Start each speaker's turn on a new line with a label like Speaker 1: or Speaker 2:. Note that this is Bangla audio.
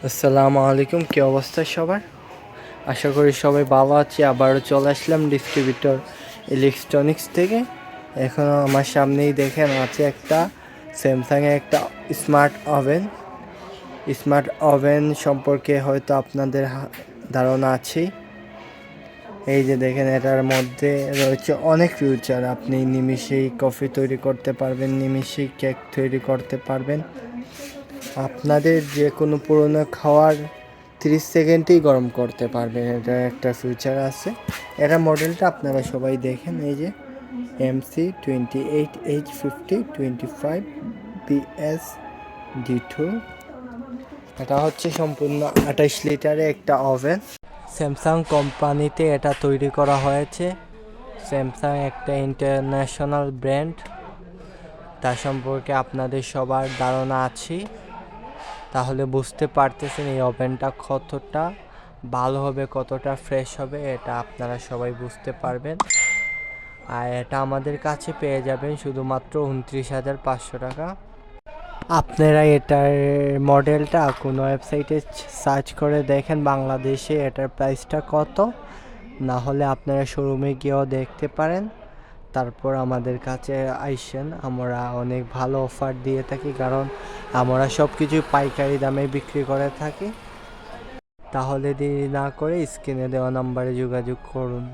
Speaker 1: আসসালামু আলাইকুম, কি অবস্থা সবার? আশা করি সবাই ভালো আছে। আবারও চলে আসলাম ডিস্ট্রিবিউটর ইলেকট্রনিক্স থেকে। এখন আমার সামনেই দেখেন আছে একটা স্যামসাংয়ের একটা স্মার্ট ওভেন সম্পর্কে হয়তো আপনাদের ধারণা আছেই। এই যে দেখেন, এটার মধ্যে রয়েছে অনেক ফিউচার। আপনি নিমিষেই কফি তৈরি করতে পারবেন, নিমিষেই কেক তৈরি করতে পারবেন। আপনাদের যে কোনো পুরনো খাওয়ার 30 সেকেন্ডেই গরম করতে পারবেন, এটা একটা ফিউচার আছে। এটা মডেলটা আপনারা সবাই দেখেন, এই যে MC28H5025BS-D2। এটা হচ্ছে সম্পূর্ণ 28 লিটারের একটা ওভেন। স্যামসাং কোম্পানিতে এটা তৈরি করা হয়েছে। স্যামসাং একটা ইন্টারন্যাশনাল ব্র্যান্ড, তার সম্পর্কে আপনাদের সবার ধারণা আছে। তাহলে বুঝতে পারতেছেন এই ওভেনটা কতটা ভালো হবে, কতটা ফ্রেশ হবে, এটা আপনারা সবাই বুঝতে পারবেন। আর এটা আমাদের কাছে পেয়ে যাবেন শুধুমাত্র 29,500 টাকা। আপনারা এটার মডেলটা কোনো ওয়েবসাইটে সার্চ করে দেখেন বাংলাদেশে এটার প্রাইসটা কত, না হলে আপনারা শোরুমে গিয়েও দেখতে পারেন। তারপর আমাদের কাছে আইসেন, আমরা অনেক ভালো অফার দিয়ে থাকি, কারণ আমরা সব কিছু পাইকারি দামে বিক্রি করে থাকি। তাহলে দেরি না করে স্ক্রিনে দেওয়া নাম্বারে যোগাযোগ করুন।